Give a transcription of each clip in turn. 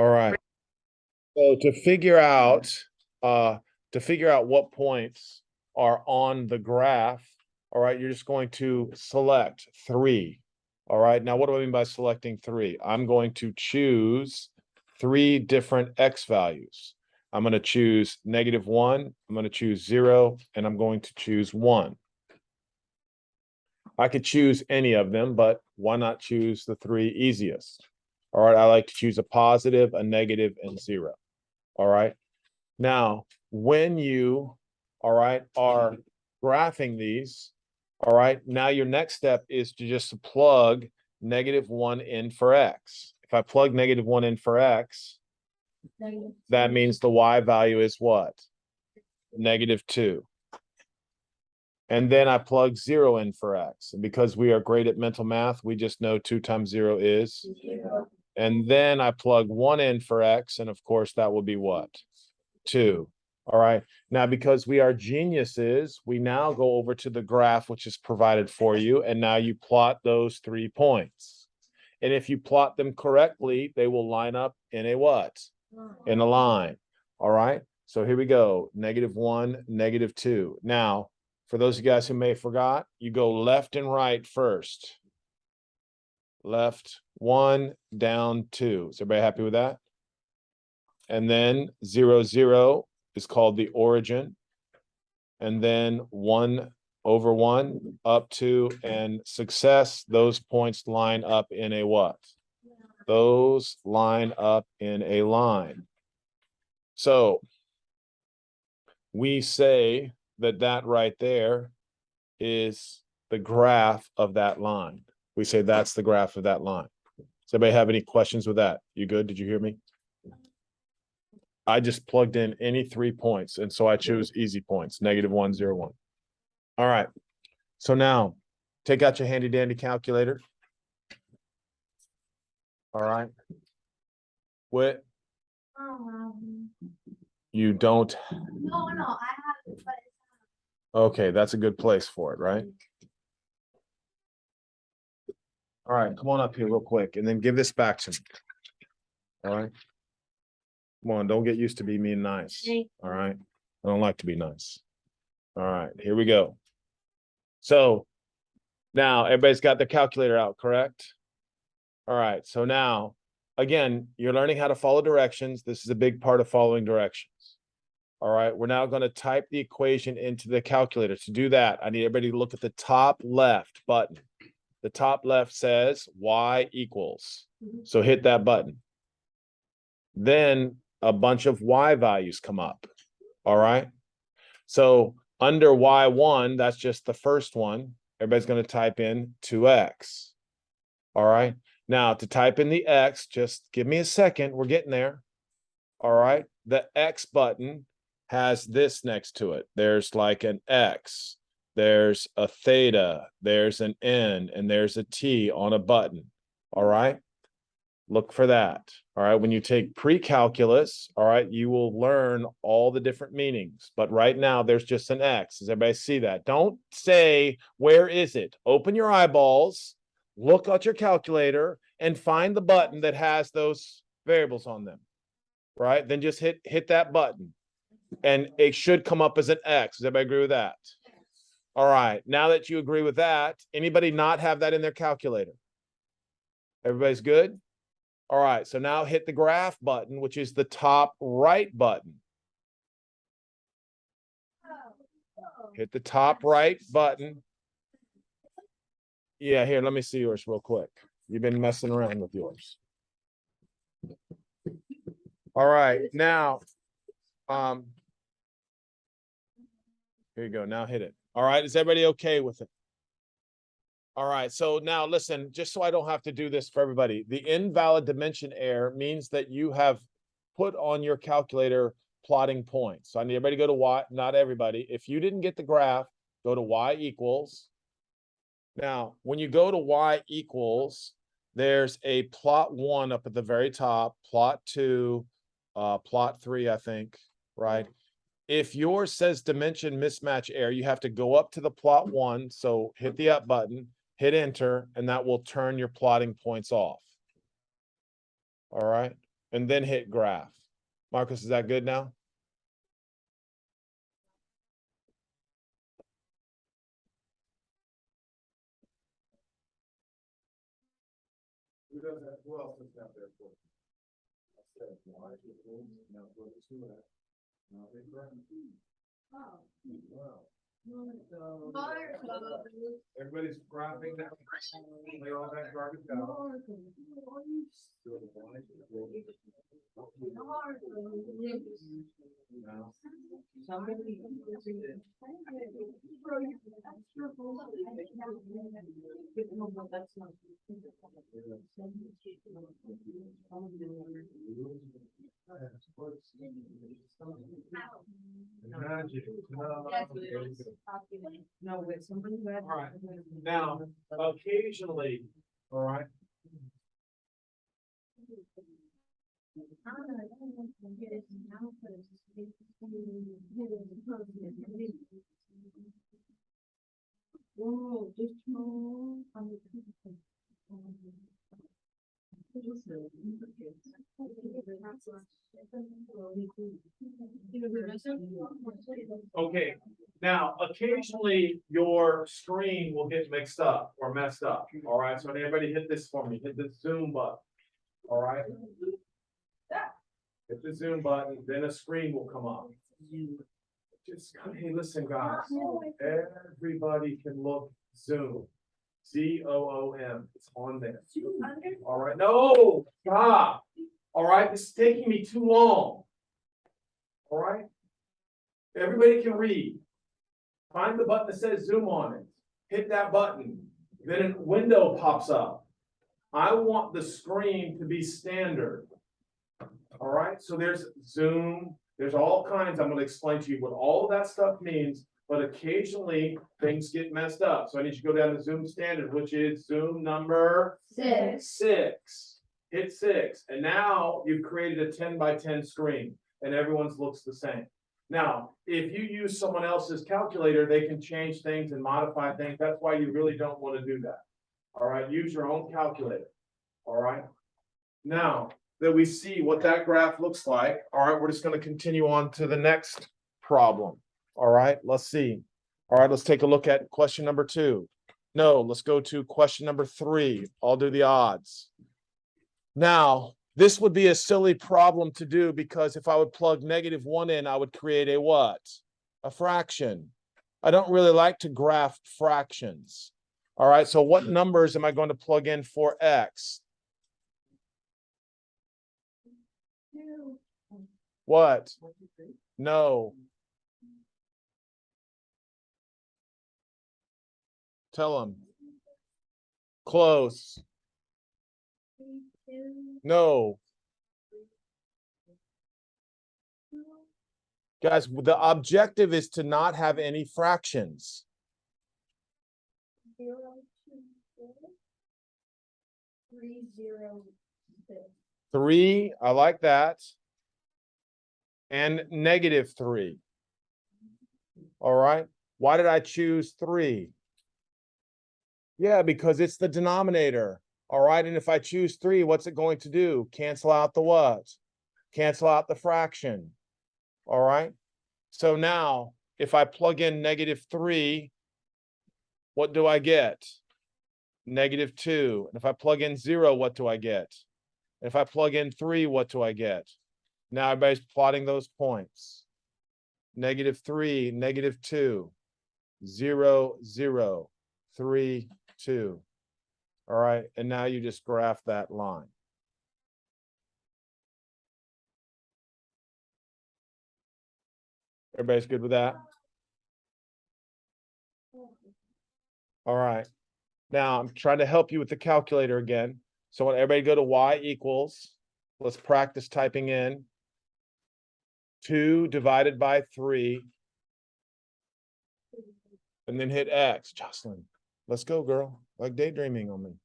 All right. So to figure out what points are on the graph, all right, you're just going to select 3. All right. Now, what do I mean by selecting 3? I'm going to choose 3 different x values. I'm going to choose -1, I'm going to choose 0, and I'm going to choose 1. I could choose any of them, but why not choose the 3 easiest? All right, I like to choose a positive, a negative, and 0. All right. Now, when you, all right, are graphing these, all right, now your next step is to just plug -1 in for x. If I plug -1 in for x, that means the y value is what? -2. And then I plug 0 in for x. And because we are great at mental math, we just know 2 times 0 is 0. And then I plug 1 in for x. And of course, that will be what? 2. All right. Now, because we are geniuses, we now go over to the graph, which is provided for you. And now you plot those 3 points. And if you plot them correctly, they will line up in a what? In a line. All right. So here we go. -1, -2. Now, for those of you guys who may have forgot, you go left and right first. Left 1, down 2. Is everybody happy with that? And then 0, 0 is called the origin. And then 1 over 1, up 2, and success. Those points line up in a what? Those line up in a line. So we say that right there is the graph of that line. We say that's the graph of that line. Does anybody have any questions with that? You good? Did you hear me? I just plugged in any 3 points, and so I chose easy points, -1, 0, 1. All right. So now, take out your handy-dandy calculator. All right. What? You don't? No, I have it, but okay, that's a good place for it, right? All right, come on up here real quick, and then give this back to me. All right. Come on, don't get used to being mean nice. All right. I don't like to be nice. All right, here we go. So now everybody's got their calculator out, correct? All right. So now, again, you're learning how to follow directions. This is a big part of following directions. All right. We're now going to type the equation into the calculator. To do that, I need everybody to look at the top left button. The top left says y equals. So hit that button. Then a bunch of y values come up. All right. So under y1, that's just the first one. Everybody's going to type in 2x. All right. Now to type in the x, just give me a second. We're getting there. All right. The x button has this next to it. There's like an x. There's a theta. There's an n, and there's a t on a button. All right. Look for that. All right. When you take pre-calculus, all right, you will learn all the different meanings. But right now, there's just an x. Does everybody see that? Don't say, where is it? Open your eyeballs, look at your calculator, and find the button that has those variables on them. Right? Then just hit that button. And it should come up as an x. Does everybody agree with that? All right. Now that you agree with that, anybody not have that in their calculator? Everybody's good? All right, so now hit the graph button, which is the top right button. Hit the top right button. Yeah, here, let me see yours real quick. You've been messing around with yours. All right, now, here you go. Now hit it. All right, is everybody okay with it? All right, so now listen, just so I don't have to do this for everybody, the invalid dimension error means that you have put on your calculator plotting points. So I need everybody to go to y, not everybody. If you didn't get the graph, go to y equals. Now, when you go to y equals, there's a plot 1 up at the very top, plot 2, plot 3, I think, right? If yours says dimension mismatch error, you have to go up to the plot 1. So hit the up button, hit enter, and that will turn your plotting points off. All right. and then hit graph. Marcus, is that good now? Who does that? Who else is out there for? Everybody's graphing that. They all got garbage out. No. No, with somebody that. All right. Now, occasionally, all right. Whoa, just. Okay, now occasionally your screen will get mixed up or messed up. All right, so everybody hit this for me. Hit the zoom button. All right. Hit the zoom button, then a screen will come up. Just hey, listen, guys. Everybody can look Zoom. ZOOM. It's on there. All right. No, stop. All right, this is taking me too long. All right. Everybody can read. Find the button that says Zoom on it. Hit that button. Then a window pops up. I want the screen to be standard. All right, so there's Zoom, there's all kinds. I'm going to explain to you what all of that stuff means, but occasionally things get messed up. So I need you to go down to Zoom standard, which is Zoom number 6. Hit 6. And now you've created a 10 by 10 screen and everyone's looks the same. Now, if you use someone else's calculator, they can change things and modify things. That's why you really don't want to do that. All right, use your own calculator. All right. Now that we see what that graph looks like, all right, we're just going to continue on to the next problem. All right, let's see. All right, let's take a look at question number 2. No, let's go to question number 3. I'll do the odds. Now, this would be a silly problem to do because if I would plug -1 in, I would create a what? A fraction. I don't really like to graph fractions. All right, so what numbers am I going to plug in for x? What? No. Tell them. Close. No. Guys, the objective is to not have any fractions. 0, 2, 4, 3, 0, 6. 3, I like that. And -3. All right. Why did I choose 3? Yeah, because it's the denominator. All right. And if I choose 3, what's it going to do? Cancel out the what? Cancel out the fraction. All right. So now if I plug in -3, what do I get? -2. And if I plug in 0, what do I get? And if I plug in 3, what do I get? Now everybody's plotting those points. -3, -2, 0, 0, 3, 2. All right, and now you just graph that line. Everybody's good with that? All right. Now I'm trying to help you with the calculator again. So I want everybody to go to y equals. Let's practice typing in 2 divided by 3. And then hit X. Jocelyn, let's go, girl. Like daydreaming on me.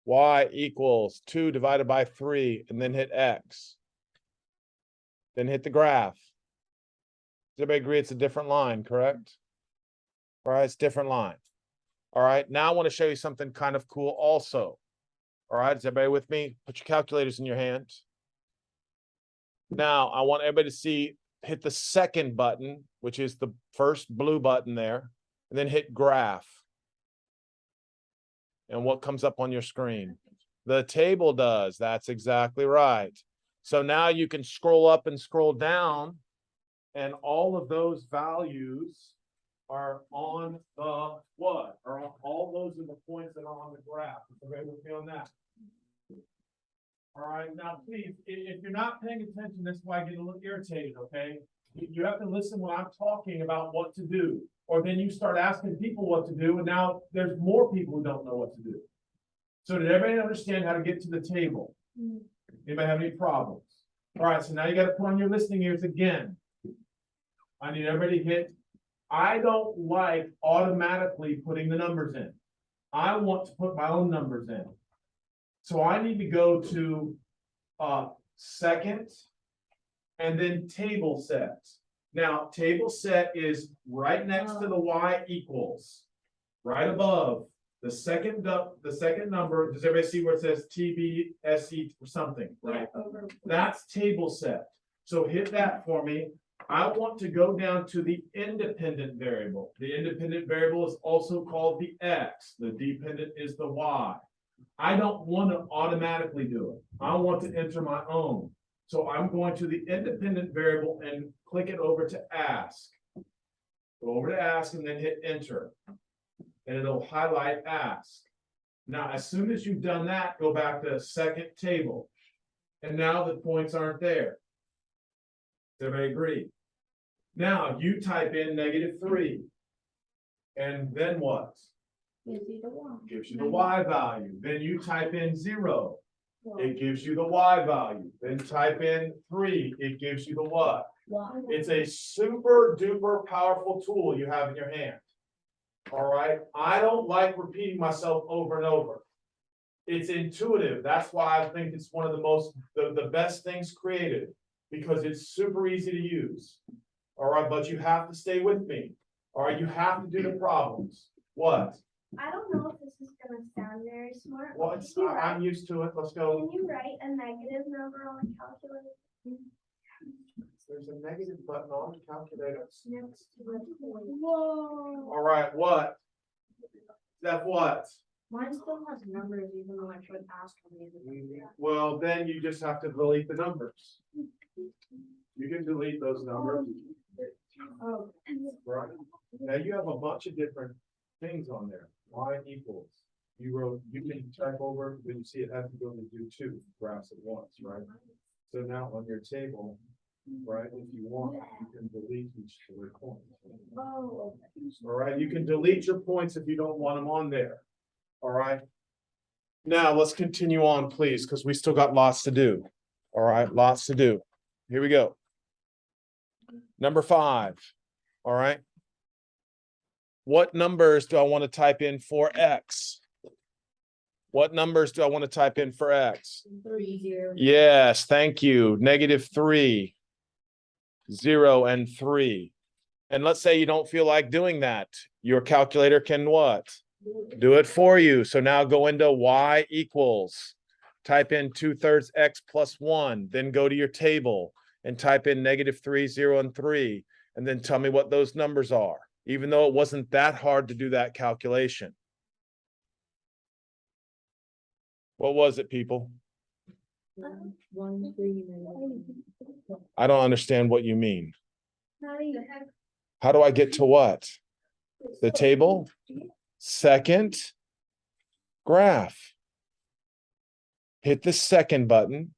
Y equals 2 divided by 3, and then hit X. Then hit the graph. Does everybody agree it's a different line, correct? All right, it's a different line. All right, now I want to show you something kind of cool also. All right, is everybody with me? Put your calculators in your hands. Now, I want everybody to see, hit the second button, which is the first blue button there, and then hit graph. And what comes up on your screen? The table does. That's exactly right. So now you can scroll up and scroll down, and all of those values are on the what? All those are the points that are on the graph. Is everybody with me on that? All right, now please, if you're not paying attention, that's why I get a little irritated, okay? You have to listen when I'm talking about what to do, or then you start asking people what to do, and now there's more people who don't know what to do. So did everybody understand how to get to the table? Anybody have any problems? All right, so now you got to put on your listening ears again. I need everybody to hit. I don't like automatically putting the numbers in. I want to put my own numbers in. So I need to go to second and then table set. Now, table set is right next to the y equals, right above the second number. Does everybody see where it says TBSE or something, right? That's table set. So hit that for me. I want to go down to the independent variable. The independent variable is also called the X. The dependent is the Y. I don't want to automatically do it. I want to enter my own. So I'm going to the independent variable and click it over to ask. Go over to ask and then hit enter. And it'll highlight ask. Now, as soon as you've done that, go back to second table. And now the points aren't there. Does everybody agree? Now you type in -3. And then what? Gives you the y value. Then you type in 0. It gives you the y value. Then type in 3. It gives you the what? It's a super duper powerful tool you have in your hand. All right. I don't like repeating myself over and over. It's intuitive. That's why I think it's one of the best things created, because it's super easy to use. All right. But you have to stay with me. All right. You have to do the problems. What? I don't know if this is gonna sound very smart. Well, but can you write- I'm used to it. Let's go. Can you write a negative number on the calculator? There's a negative button on the calculator. Next to the point. Whoa. All right. What? That what? Mine still has numbers, even though I put asterisk. Well, then you just have to delete the numbers. You can delete those numbers. Oh, Right. Now you have a bunch of different things on there. Y equals. You can type over, but you see it has to go to do 2 graphs at once, right? So now on your table, right, if you want, you can delete each of the points. Oh, All right, you can delete your points if you don't want them on there. All right. Now let's continue on, please, because we still got lots to do. All right, lots to do. Here we go. Number 5. All right. What numbers do I want to type in for X? What numbers do I want to type in for X? 3 here. Yes, thank you. -3, 0, and 3. And let's say you don't feel like doing that. Your calculator can what? Do it for you. So now go into Y equals. Type in 2/3 X plus 1. Then go to your table and type in -3, 0, and 3. And then tell me what those numbers are, even though it wasn't that hard to do that calculation. What was it, people? 1, 3, I don't understand what you mean. how do you? How do I get to what? The table? Second graph. Hit the second button.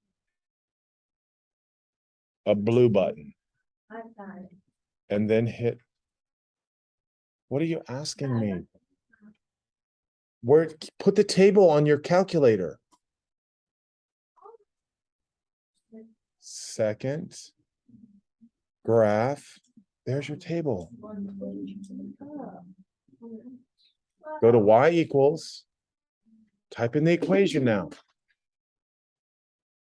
A blue button. I've got it. And then hit. What are you asking me? Where, put the table on your calculator. Second graph. There's your table. Go to Y equals. Type in the equation now.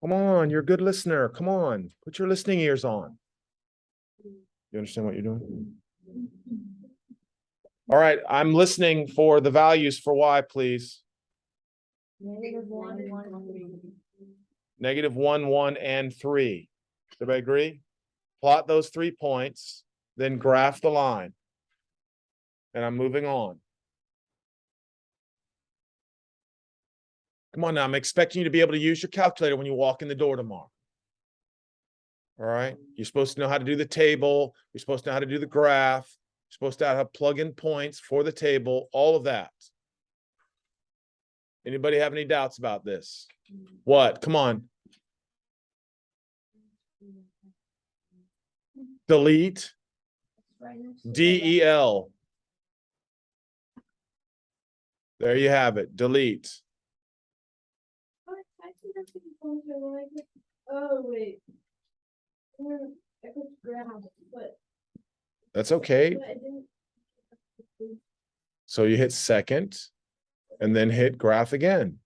Come on, you're a good listener. Come on, put your listening ears on. You understand what you're doing? All right, I'm listening for the values for Y, please. -1, 1, 3. -1, 1, and 3. Everybody agree? Plot those 3 points, then graph the line. And I'm moving on. Come on now, I'm expecting you to be able to use your calculator when you walk in the door tomorrow. All right, you're supposed to know how to do the table. You're supposed to know how to do the graph. You're supposed to know how to plug in points for the table, all of that. Anybody have any doubts about this? What? Come on. Delete. DEL. There you have it. Delete. Oh, wait. I could grab but That's okay. I didn't. So you hit second and then hit graph again.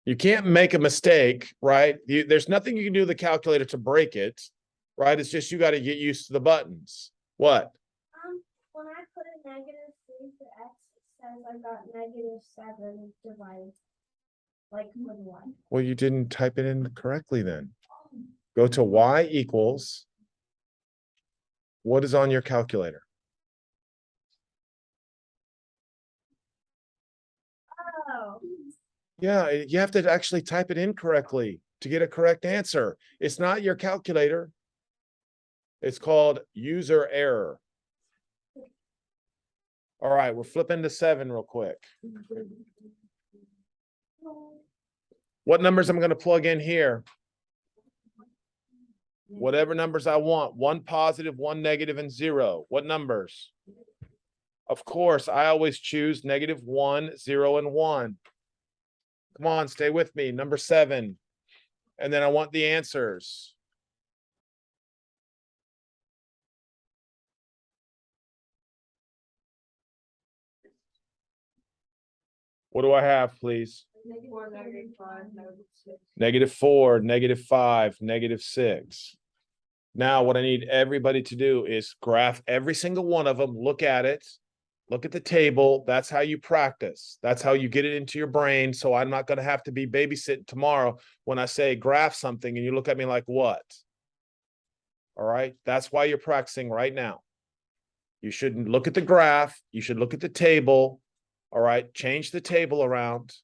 You can't make a mistake, right? There's nothing you can do with the calculator to break it, right? It's just you got to get used to the buttons. What? When I put a -3 for x, it says I got -7 divided. Like with one. Well, you didn't type it in correctly then. Go to y equals. What is on your calculator? Oh. Yeah, you have to actually type it in correctly to get a correct answer. It's not your calculator. It's called user error. All right, we're flipping to 7 real quick. What numbers I'm going to plug in here? Whatever numbers I want. 1 positive, 1 negative, and 0. What numbers? Of course, I always choose -1, 0, and 1. Come on, stay with me. Number 7. And then I want the answers. What do I have, please? -4, -5, -6. -4, -5, -6. Now, what I need everybody to do is graph every single one of them, look at it, look at the table. That's how you practice. That's how you get it into your brain. So I'm not going to have to be babysitting tomorrow when I say graph something and you look at me like, what? All right. That's why you're practicing right now. You shouldn't look at the graph. You should look at the table. All right. Change the table around.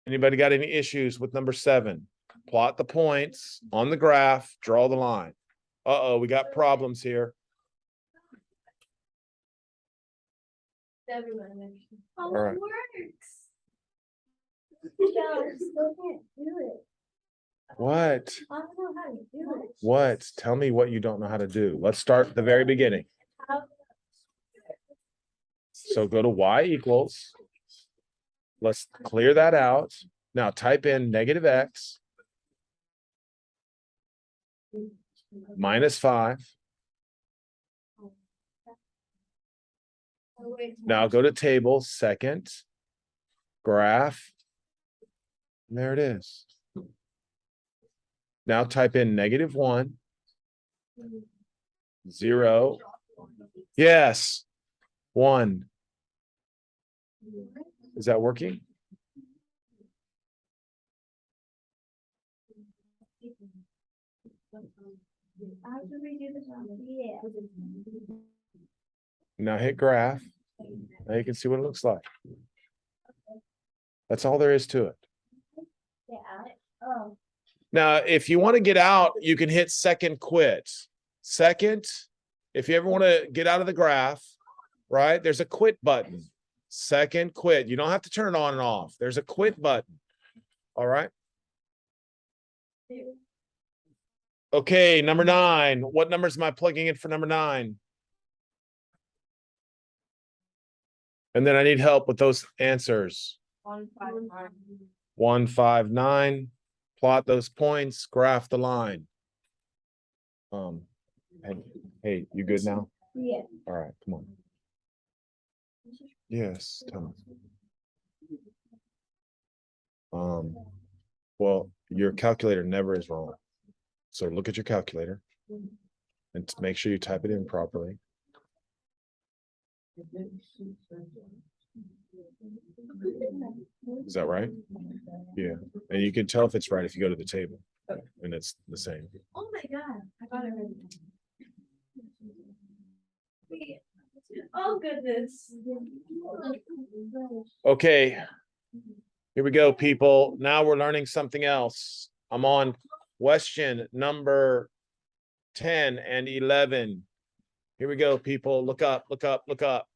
Anybody got any issues with number 7? Plot the points on the graph, draw the line. Uh-oh, we got problems here. Everyone. Oh, All right. it works. Yeah, I still can't do it. What? I don't know how to do it. What? Tell me what you don't know how to do. Let's start at the very beginning. So go to y equals. Let's clear that out. Now type in -x -5. Now go to table, second, graph. And there it is. Now type in -1, 0. Yes, 1. Is that working? I have to redo this one. Yeah. Now hit graph. Now you can see what it looks like. That's all there is to it. Yeah. Oh. Now, if you want to get out, you can hit second quit. Second, if you ever want to get out of the graph, right, there's a quit button. Second quit. You don't have to turn it on and off. There's a quit button. All right. Okay, number 9. What numbers am I plugging in for number 9? And then I need help with those answers. 1, 5, 9. 1, 5, 9. Plot those points, graph the line. Hey, you good now? Yeah. All right, come on. Yes, tell me. Well, your calculator never is wrong. So look at your calculator and make sure you type it in properly. Is that right? Yeah, and you can tell if it's right if you go to the table, and it's the same. Oh my God, I got it right. Oh goodness. Okay, here we go, people. Now we're learning something else. I'm on question number 10 and 11. Here we go, people. Look up, look up, look up.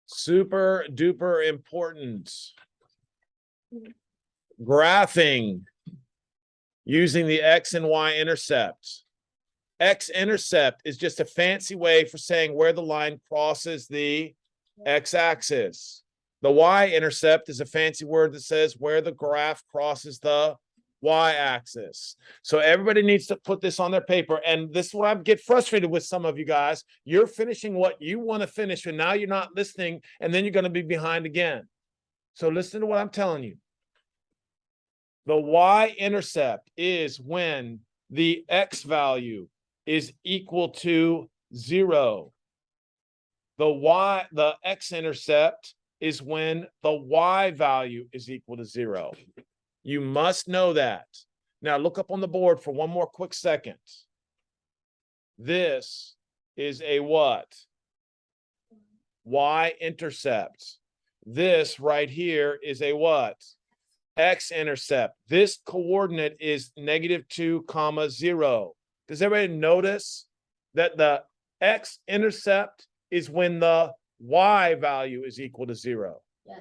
Super duper important. Graphing using the X and Y intercept. X-intercept is just a fancy way for saying where the line crosses the X-axis. The Y-intercept is a fancy word that says where the graph crosses the Y-axis. So everybody needs to put this on their paper. And this is what I get frustrated with some of you guys. You're finishing what you want to finish, and now you're not listening, and then you're going to be behind again. So listen to what I'm telling you. The Y-intercept is when the X value is equal to 0. The X-intercept is when the Y value is equal to 0. You must know that. Now look up on the board for one more quick second. This is a what? Y-intercept. This right here is a what? X-intercept. This coordinate is -2, 0. Does everybody notice that the X-intercept is when the Y value is equal to 0? Yes.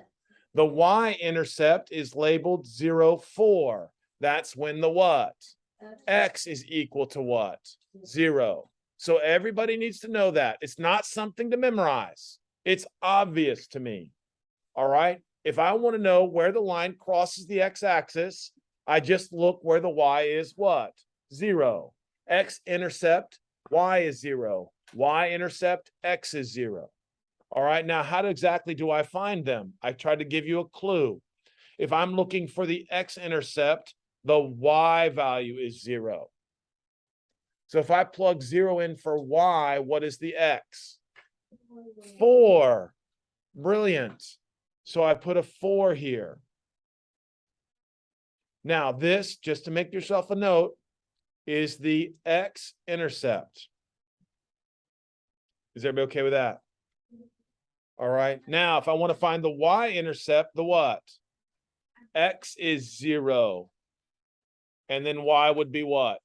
The Y-intercept is labeled 0, 4. That's when the what? X is equal to what? 0. So everybody needs to know that. It's not something to memorize. It's obvious to me. All right? If I want to know where the line crosses the X-axis, I just look where the Y is what? 0. X-intercept, Y is 0. Y-intercept, X is 0. All right, now how exactly do I find them? I tried to give you a clue. If I'm looking for the X-intercept, the Y value is 0. So if I plug 0 in for Y, what is the X? 4. Brilliant. So I put a 4 here. Now this, just to make yourself a note, is the X-intercept. Is everybody okay with that? All right. Now, if I want to find the Y-intercept, the what? X is 0. And then Y would be what?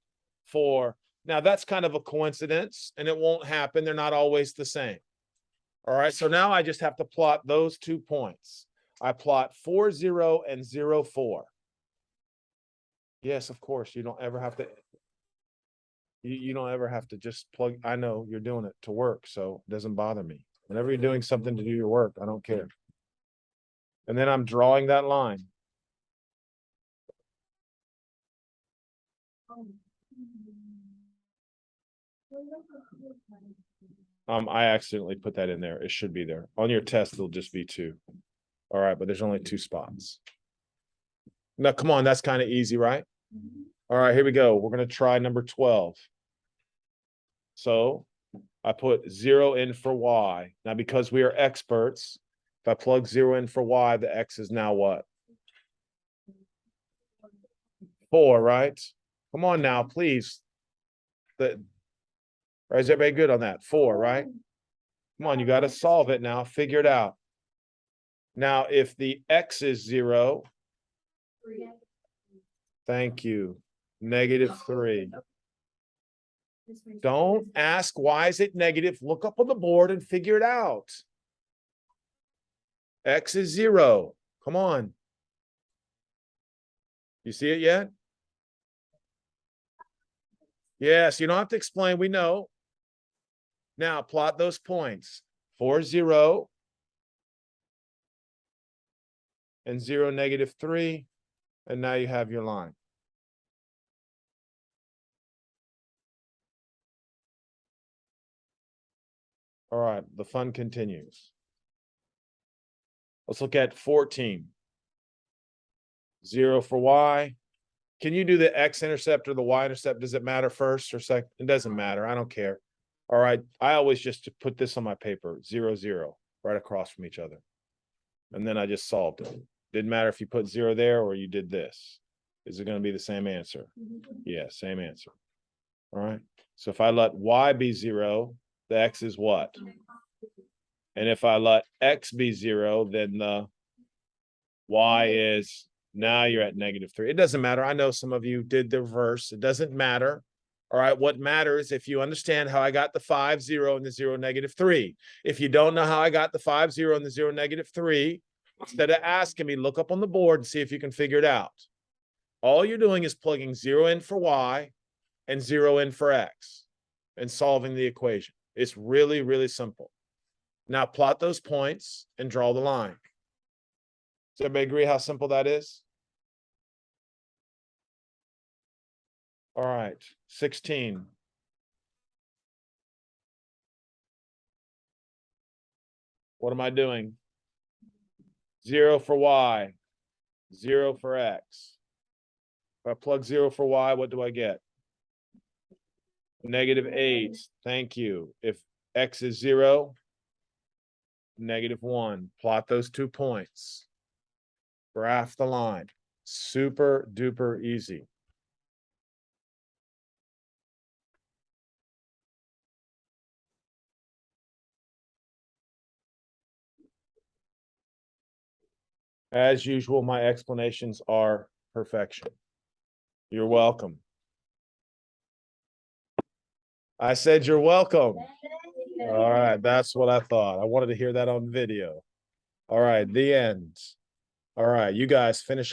4. Now, that's kind of a coincidence, and it won't happen. They're not always the same. All right. So now I just have to plot those 2 points. I plot 4, 0 and 0, 4. Yes, of course. You don't ever have to. You don't ever have to just plug. I know you're doing it to work, so it doesn't bother me. Whenever you're doing something to do your work, I don't care. And then I'm drawing that line. I accidentally put that in there. It should be there. On your test, it'll just be 2. All right, but there's only 2 spots. Now, come on, that's kind of easy, right? All right, here we go. We're going to try number 12. So I put 0 in for Y. Now, because we are experts, if I plug 0 in for Y, the X is now what? 4, right? Come on now, please. Is everybody good on that? 4, right? Come on, you got to solve it now. Figure it out. Now, if the X is 0, thank you. -3. Don't ask why is it negative. Look up on the board and figure it out. X is 0. Come on. You see it yet? Yes, you don't have to explain. We know. Now plot those points. 4, 0. And 0, -3. And now you have your line. All right, the fun continues. Let's look at 14. 0 for Y. Can you do the X-intercept or the Y-intercept? Does it matter first or second? It doesn't matter. I don't care. All right. I always just put this on my paper. 0, 0. right across from each other. And then I just solved it. Didn't matter if you put 0 there or you did this. Is it going to be the same answer? Yeah, same answer. All right. So if I let y be 0, the x is what? And if I let x be 0, then the y is, now you're at -3. It doesn't matter. I know some of you did the reverse. It doesn't matter. All right. What matters if you understand how I got the 5, 0 and the 0, -3. If you don't know how I got the 5, 0 and the 0, -3, instead of asking me, look up on the board and see if you can figure it out. All you're doing is plugging 0 in for y and 0 in for x and solving the equation. It's really, really simple. Now plot those points and draw the line. Does everybody agree how simple that is? All right, 16. What am I doing? 0 for y, 0 for x. If I plug 0 for y, what do I get? -8. Thank you. If x is 0, -1. Plot those 2 points. Graph the line. Super duper easy. As usual, my explanations are perfection. You're welcome. I said you're welcome. All right, that's what I thought. I wanted to hear that on video. All right, the end. All right, you guys finish